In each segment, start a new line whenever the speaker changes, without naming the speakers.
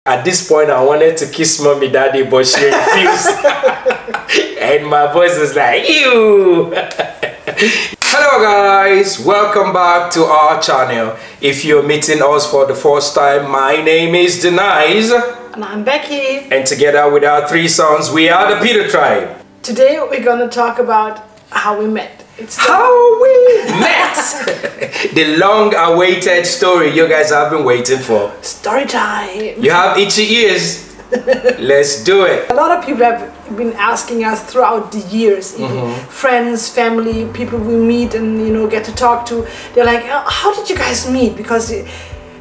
At this point, I wanted to kiss mommy, daddy, but she refused. And my voice was like, ew. Hello guys, welcome back to our channel. If you're meeting us for the first time, my name is Denise.
And I'm Becky.
And together with our three sons, we are the Peter Tribe.
Today we're gonna talk about how we met. It's
how we met. The long-awaited story you guys have been waiting for.
Story time.
You have itchy ears. Let's do it.
A lot of people have been asking us throughout the years, friends, family, people we meet and get to talk to. They're like, oh, how did you guys meet? Because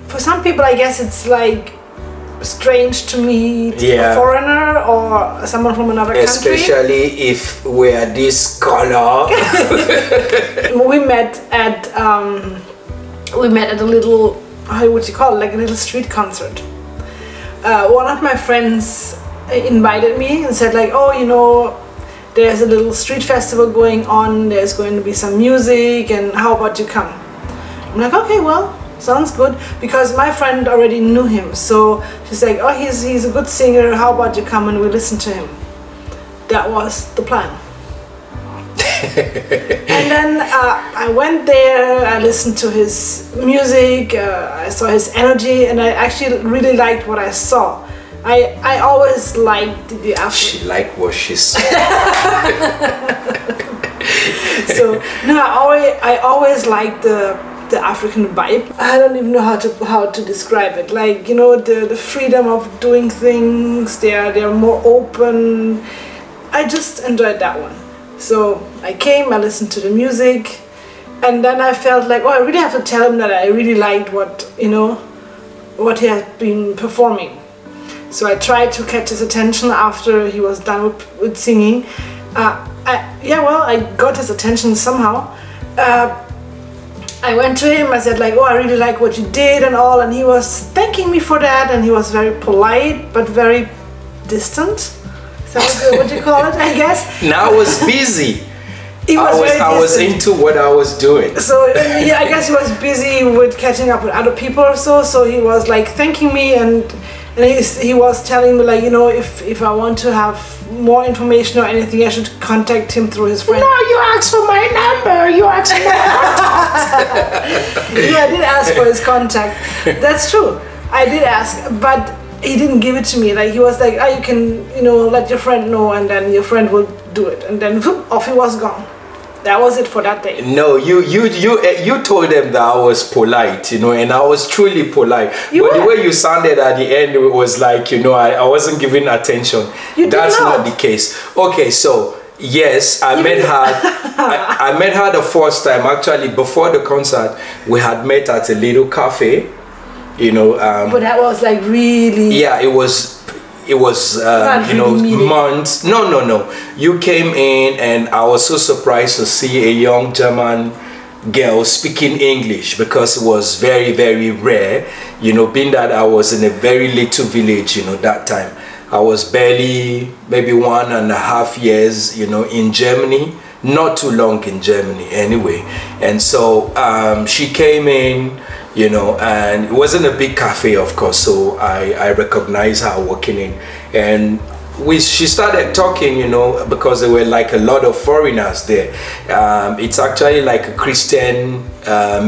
for some people, I guess it's like strange to meet a foreigner or someone from another country.
Especially if we're this color.
We met at a little, how would you call it, like a little street concert. One of my friends invited me and said like, oh, there's a little street festival going on, there's going to be some music, and how about you come? I'm like, okay, well, sounds good, because my friend already knew him. So she's like, oh, he's a good singer, how about you come and we listen to him? That was the plan. And then I went there, I listened to his music, I saw his energy, and I actually really liked what I saw. I always liked the African.
She liked what she saw.
So no, I always liked the African vibe. I don't even know how to describe it. Like, the freedom of doing things. They're more open. I just enjoyed that one. So I came, I listened to the music, and then I felt like, oh, I really have to tell him that I really liked what he had been performing. So I tried to catch his attention after he was done with singing. I got his attention somehow. I went to him, I said like, oh, I really like what you did and all, and he was thanking me for that, and he was very polite but very distant. Is that what you call it, I guess?
Now I was busy.
I
was into what I was doing.
So I guess he was busy with catching up with other people or so. So he was like thanking me, and he was telling me like, if I want to have more information or anything, I should contact him through his friend.
No, you asked for my number. You asked for my contact.
Yeah, I did ask for his contact. That's true. I did ask, but he didn't give it to me. Like, he was like, oh, you can, let your friend know, and then your friend will do it. And then whoop, off he was gone. That was it for that day. No, you
told them that I was polite, and I was truly polite. But the way you sounded at the end, it was like, I wasn't giving attention. That's not the case. Okay, so yes, I met her. I met her the first time. Actually, before the concert, we had met at a little cafe.
But that was like really.
Yeah, it was months. No. You came in and I was so surprised to see a young German girl speaking English, because it was very, very rare. Being that I was in a very little village, that time. I was barely maybe 1.5 years, in Germany. Not too long in Germany anyway. And so she came in, and it wasn't a big cafe, of course, so I recognized her walking in, and she started talking, because there were like a lot of foreigners there. It's actually like a Christian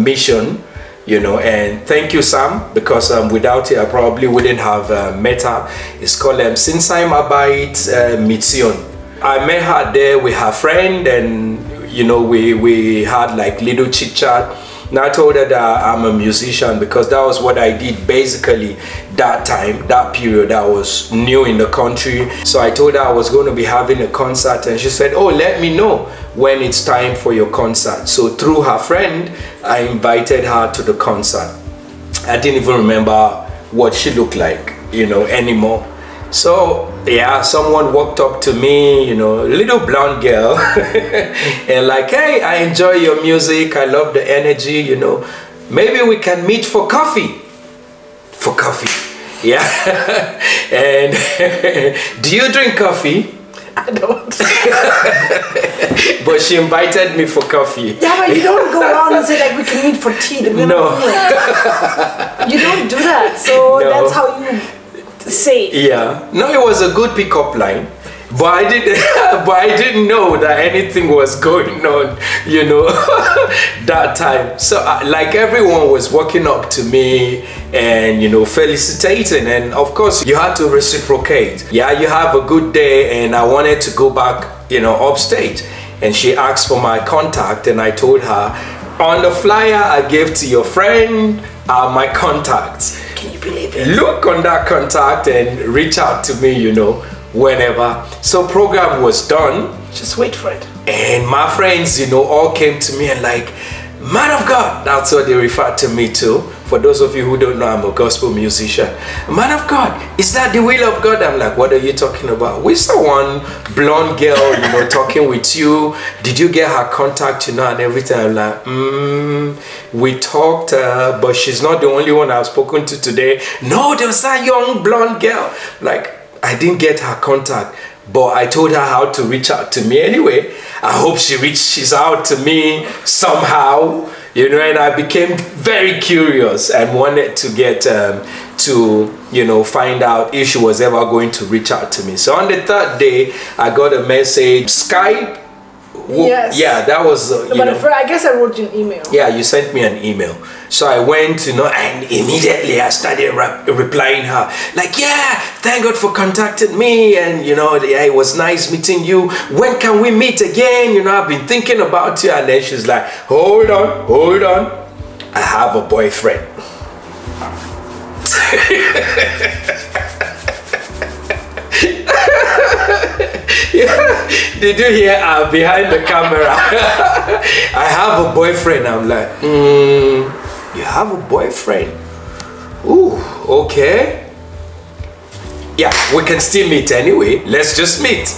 mission, and thank you, Sam, because without it I probably wouldn't have met her. It's called Sinsaimarbeit Mission. I met her there with her friend, and we had like little chit chat. And I told her that I'm a musician, because that was what I did basically that time, that period. I was new in the country. So I told her I was going to be having a concert, and she said, oh, let me know when it's time for your concert. So through her friend, I invited her to the concert. I didn't even remember what she looked like, anymore. So yeah, someone walked up to me, a little blonde girl, and like, hey, I enjoy your music, I love the energy, maybe we can meet for coffee. For coffee, yeah. And do you drink coffee?
I don't.
But she invited me for coffee.
Yeah, but you don't go around and say like, we can meet for tea.
No.
You don't do that. So no. That's how you say it.
Yeah, no, it was a good pickup line, but I didn't, but I didn't know that anything was going on, you know, that time. So like everyone was walking up to me and, you know, felicitating, and of course you had to reciprocate. Yeah, you have a good day, and I wanted to go back, you know, upstate, and she asked for my contact, and I told her on the flyer I gave to your friend are my contacts.
Can you believe it?
Look on that contact and reach out to me, you know, whenever. So program was done.
Just wait for it.
And my friends, you know, all came to me and like, man of God, that's what they refer to me to. For those of you who don't know, I'm a gospel musician. Man of God, is that the will of God? I'm like, what are you talking about? We saw one blonde girl, you know, talking with you. Did you get her contact, you know, and everything? I'm like, we talked, but she's not the only one I've spoken to today. No, there was that young blonde girl. Like, I didn't get her contact, but I told her how to reach out to me anyway. I hope she reaches out to me somehow, you know, and I became very curious and wanted to get to, you know, find out if she was ever going to reach out to me. So on the third day, I got a message, Skype.
Yes.
Yeah, that was,
but I guess I wrote you an email.
Yeah, you sent me an email. So I went, you know, and immediately I started replying her. Like, yeah, thank God for contacting me. And, you know, yeah, it was nice meeting you. When can we meet again? You know, I've been thinking about you. And then she's like, hold on, hold on. I have a boyfriend. Yeah. Did you hear behind the camera? I have a boyfriend. I'm like, you have a boyfriend? Ooh, okay. Yeah, we can still meet anyway. Let's just meet.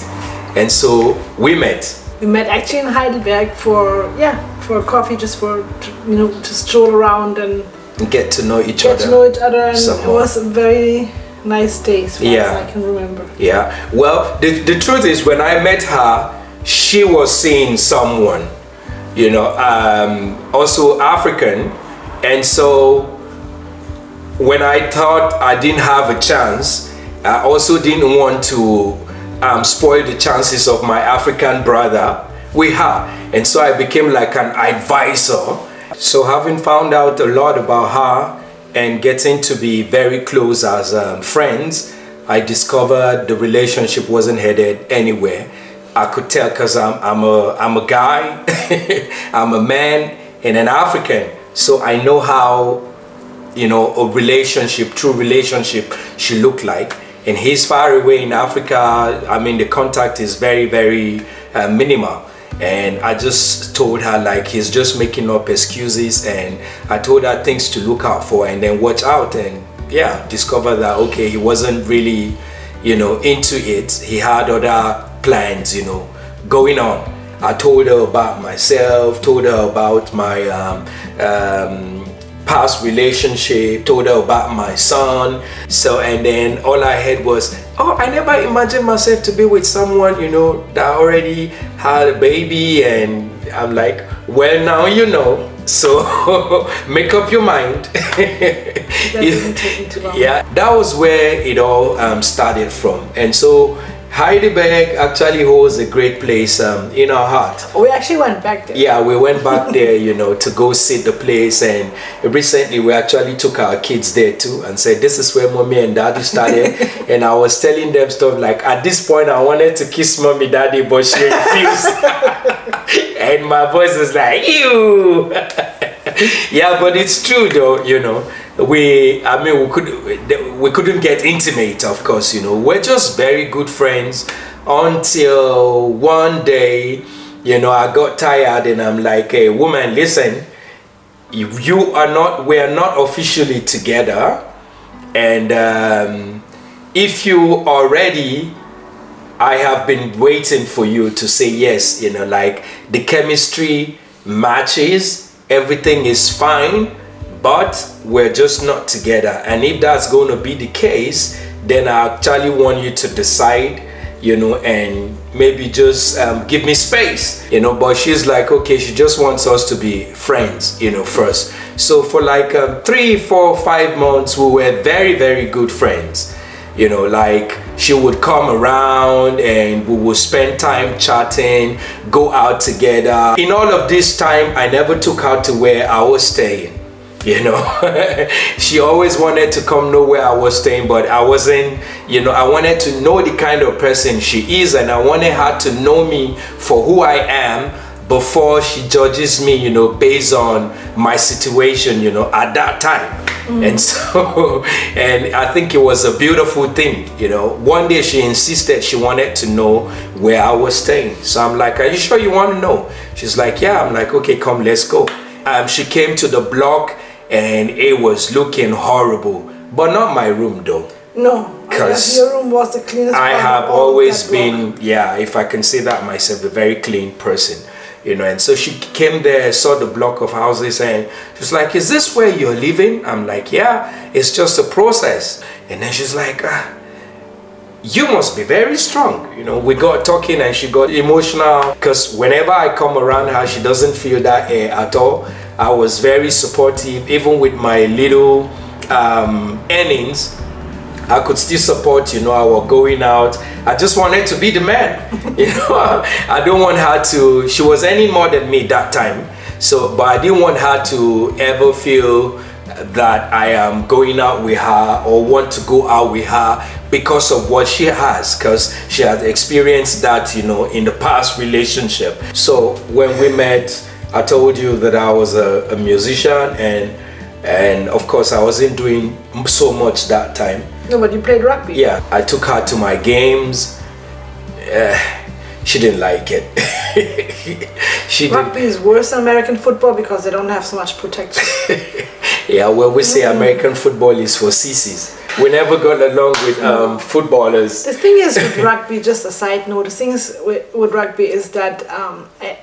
And so we met.
We met actually in Heidelberg for coffee, just for, you know, to stroll around and
get to know each other.
And it was a very nice day, as far as I can remember.
Yeah. Well, the truth is, when I met her, she was seeing someone, you know, also African, and so when I thought I didn't have a chance, I also didn't want to spoil the chances of my African brother with her, and so I became like an advisor. So having found out a lot about her and getting to be very close as friends, I discovered the relationship wasn't headed anywhere. I could tell, because I'm a guy, I'm a man and an African, so I know how, you know, a relationship, true relationship should look like. And he's far away in Africa. I mean, the contact is very, very minimal. And I just told her, like, he's just making up excuses, and I told her things to look out for and then watch out. And yeah, discovered that, okay, he wasn't really, you know, into it. He had other plans, you know, going on. I told her about myself, told her about my past relationship, told her about my son. So, and then all I heard was, oh, I never imagined myself to be with someone, you know, that already had a baby. And I'm like, well, now you know, so make up your mind.
That didn't take me too long.
Yeah, that was where it all started from. And so Heidelberg actually holds a great place in our heart.
We actually went back there.
Yeah, we went back there, you know, to go see the place. And recently we actually took our kids there too and said, this is where mommy and daddy started. And I was telling them stuff like, at this point I wanted to kiss mommy, daddy, but she refused. And my voice was like, ew. Yeah, but it's true though, you know. We couldn't get intimate, of course, you know. We're just very good friends until one day, you know, I got tired and I'm like, hey, woman, listen, we're not officially together, and if you are ready, I have been waiting for you to say yes, you know, like the chemistry matches, everything is fine, but we're just not together. And if that's going to be the case, then I actually want you to decide, you know, and maybe just give me space, you know. But she's like, okay, she just wants us to be friends, you know, first. So for like 3, 4, 5 months, we were very, very good friends. You know, like she would come around and we would spend time chatting, go out together. In all of this time, I never took her to where I was staying. You know, she always wanted to come know where I was staying, but I wasn't, you know, I wanted to know the kind of person she is, and I wanted her to know me for who I am before she judges me, you know, based on my situation, you know, at that time. And so, and I think it was a beautiful thing, you know. One day she insisted she wanted to know where I was staying. So I'm like, are you sure you want to know? She's like, yeah. I'm like, okay, come, let's go. She came to the block and it was looking horrible, but not my room though.
No, because your room was the cleanest.
I have always been, yeah, if I can say that myself, a very clean person. You know, and so she came there, saw the block of houses, and she's like, is this where you're living? I'm like, yeah, it's just a process. And then she's like, you must be very strong. You know, we got talking and she got emotional, because whenever I come around her, she doesn't feel that air at all. I was very supportive, even with my little earnings. I could still support, you know, our going out. I just wanted to be the man, you know. I don't want her to, she was earning more than me that time. So, but I didn't want her to ever feel that I am going out with her or want to go out with her because of what she has, because she has experienced that, you know, in the past relationship. So when we met, I told you that I was a musician, and of course I wasn't doing so much that time.
No, but you played rugby.
Yeah, I took her to my games. She didn't like it.
Rugby is worse than American football because they don't have so much protection.
Yeah, well, we say American football is for sissies. We never got along with footballers.
The thing is with rugby, just a side note, the thing is with rugby is that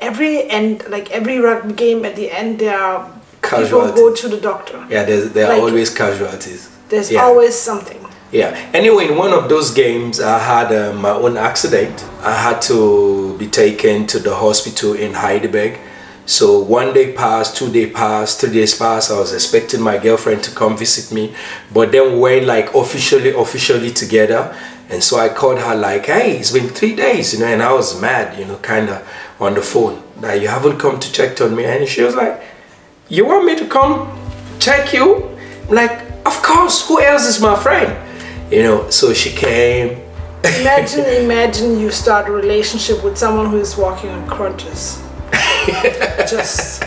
every rugby game at the end there are people go to the doctor.
Yeah, there are always casualties.
There's always something.
Yeah. Anyway, in one of those games, I had my own accident. I had to be taken to the hospital in Heidelberg. So 1 day passed, 2 days passed, 3 days passed. I was expecting my girlfriend to come visit me, but then we weren't like officially together. And so I called her like, hey, it's been 3 days, you know, and I was mad, you know, kind of on the phone that you haven't come to check on me. And she was like, you want me to come check you? I'm like, of course, who else is my friend? You know, so she came.
Imagine you start a relationship with someone who is walking on crutches. Just.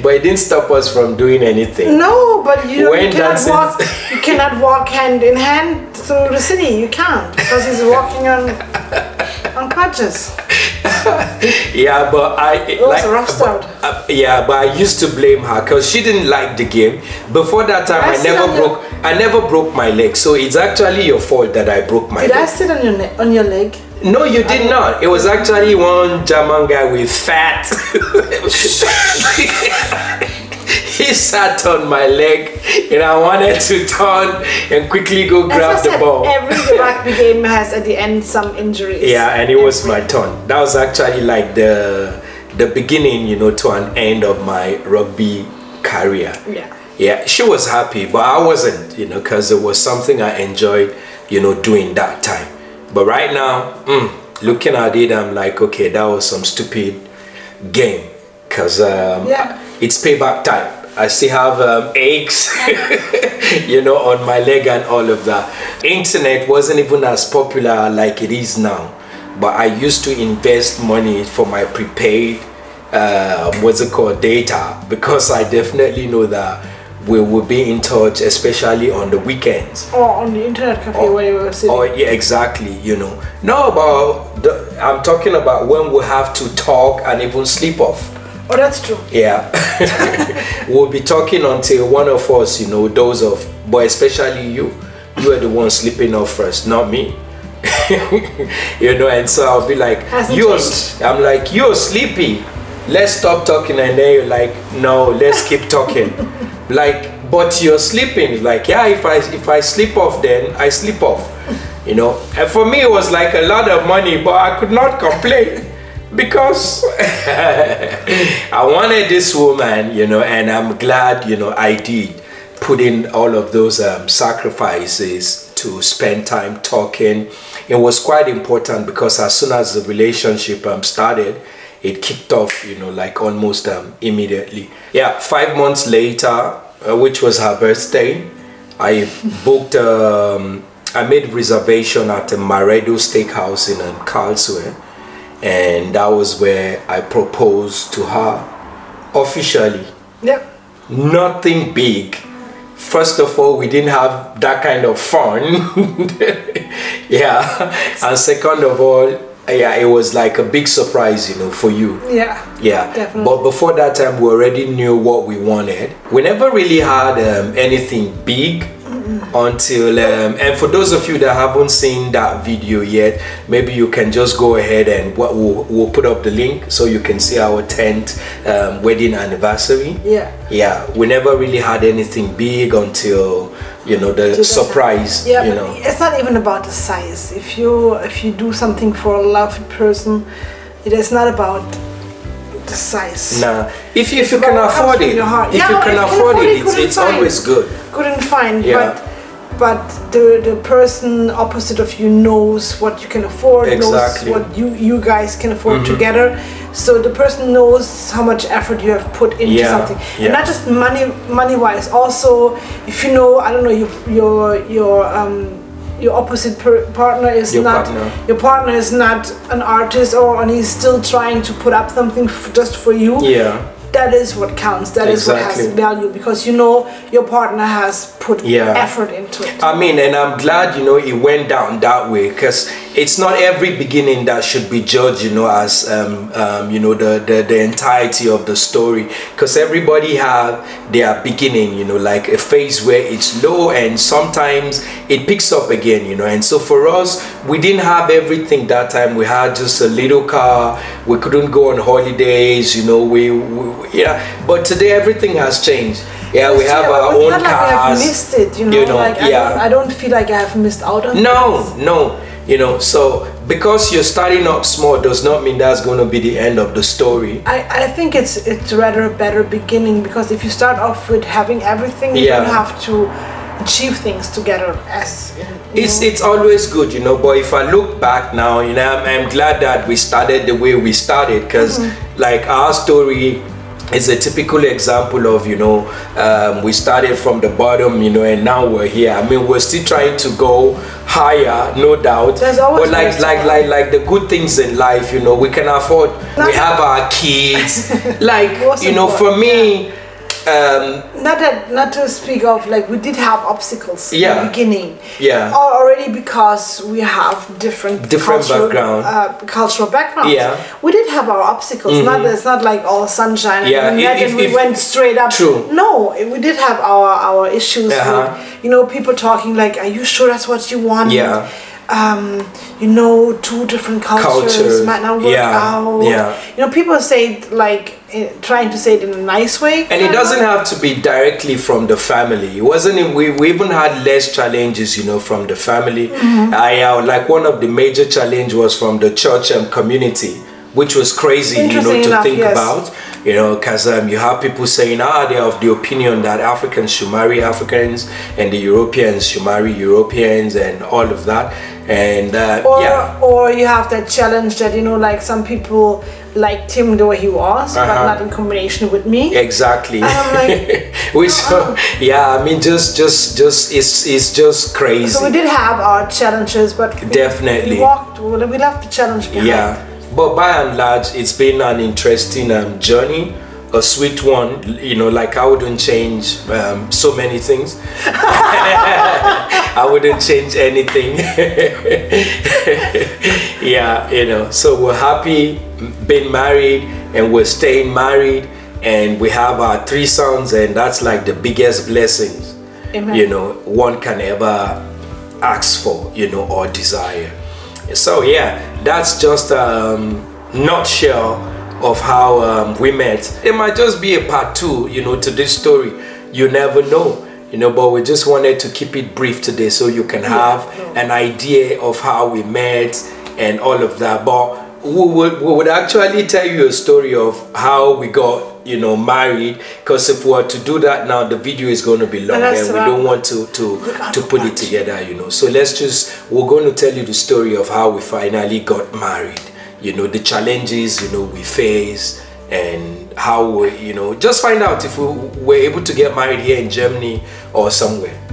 But it didn't stop us from doing anything.
No, but you cannot walk hand in hand through the city. You can't, because he's walking on crutches.
Yeah, but
it was a rough start.
Yeah, but I used to blame her because she didn't like the game. Before that time, I never broke my leg. So it's actually your fault that I broke my leg.
Did I sit on your leg?
No, you did not. It was actually one German guy with fat. He sat on my leg and I wanted to turn and quickly go grab the ball.
Every rugby game has at the end some injuries.
Yeah, and it was my turn. That was actually like the beginning, you know, to an end of my rugby career.
Yeah.
Yeah, she was happy, but I wasn't, you know, because it was something I enjoyed, you know, doing that time. But right now, looking at it, I'm like, okay, that was some stupid game, because it's payback time. I still have aches, you know, on my leg and all of that. Internet wasn't even as popular like it is now, but I used to invest money for my prepaid, data, because I definitely know that we will be in touch, especially on the weekends.
Or on the internet cafe where you were sitting. Oh,
yeah, exactly, you know. No, but I'm talking about when we have to talk and even sleep off.
Oh, that's true.
Yeah. We'll be talking until one of us, you know, doze off. But especially you are the one sleeping off first, not me. You know, and so I'll be like, I'm like, you're sleepy. Let's stop talking. And then you're like, no, let's keep talking. Like, but you're sleeping. Like, yeah, if I sleep off, then I sleep off. You know, and for me it was like a lot of money, but I could not complain. Because I wanted this woman, you know, and I'm glad, you know, I did put in all of those sacrifices to spend time talking. It was quite important because as soon as the relationship started, it kicked off, you know, like almost immediately. Yeah, 5 months later, which was her birthday, I booked, I made reservation at the Maredo Steakhouse in Karlsruhe, and that was where I proposed to her officially.
Yep.
Nothing big. First of all, we didn't have that kind of fun. Yeah. And second of all, yeah, it was like a big surprise, you know, for you.
Yeah.
Yeah.
Definitely.
But before that time, we already knew what we wanted. We never really had anything big until and for those of you that haven't seen that video yet, maybe you can just go ahead and we'll put up the link so you can see our 10th wedding anniversary. Yeah, we never really had anything big until, you know, the surprise.
Yeah,
you
but
know,
it's not even about the size. If you do something for a loved person, it is not about the size.
Nah, if you can afford it, if you can afford it, it's always good.
Good and fine.
Yeah.
But the person opposite of you knows what you can afford,
Exactly.
knows what you guys can afford together. So the person knows how much effort you have put into something, and not just money wise. Also, if you know, I don't know, your opposite partner is your partner is not an artist, and he's still trying to put up something just for you.
Yeah.
That is what counts. That is what has value, because you know your partner has put effort into it.
I mean, and I'm glad, you know, it went down that way, because it's not every beginning that should be judged, you know, as you know, the entirety of the story, because everybody have their beginning, you know, like a phase where it's low and sometimes it picks up again, you know. And so for us, we didn't have everything that time. We had just a little car, we couldn't go on holidays, you know, yeah, but today everything has changed. Yeah, we have our own cars.
Like I have missed it, you know, like I don't feel like I have missed out on
No, you know, so because you're starting up small does not mean that's going to be the end of the story.
I think it's rather a better beginning, because if you start off with having everything, you don't have to achieve things together.
It's always good, you know, but if I look back now, you know, I'm glad that we started the way we started, because like our story is a typical example of, you know, we started from the bottom, you know, and now we're here. I mean, we're still trying to go higher, no doubt.
There's always
but like the good things in life, you know, we can afford. We have our kids. Like, you know, for me,
not to speak of, like, we did have obstacles in the beginning.
Yeah.
Already, because we have different cultural backgrounds.
Yeah.
We did have our obstacles. It's not like all sunshine.
Yeah.
And we went straight up.
True.
No, we did have our issues. With, you know, people talking like, "Are you sure that's what you want?"
Yeah.
You know, two different cultures might not work out.
Yeah.
You know, people say it like trying to say it in a nice way.
And it doesn't have to be directly from the family. It wasn't. We even had less challenges, you know, from the family. Like one of the major challenge was from the church and community, which was crazy, you know, to think about. You know, because you have people saying, they're of the opinion that Africans should marry Africans and the Europeans should marry Europeans and all of that. And
or you have that challenge that, you know, like some people liked him the way he was, but not in combination with me.
Exactly.
And I'm like,
which I mean, just it's just crazy.
So we did have our challenges, but
definitely
we left the challenge behind.
Yeah. But by and large, it's been an interesting journey, a sweet one. You know, like I wouldn't change so many things. I wouldn't change anything. Yeah, you know. So we're happy being married, and we're staying married, and we have our 3 sons, and that's like the biggest blessings, you know, one can ever ask for, you know, or desire. So yeah, that's just a nutshell of how we met. It might just be a part 2, you know, to this story. You never know, you know, but we just wanted to keep it brief today so you can have an idea of how we met and all of that. But we would actually tell you a story of how we got, you know, married, because if we were to do that now, the video is going to be long, and we don't want to put it together, you know. So we're going to tell you the story of how we finally got married, you know, the challenges, you know, we faced, and how we, you know, just find out if we were able to get married here in Germany or somewhere.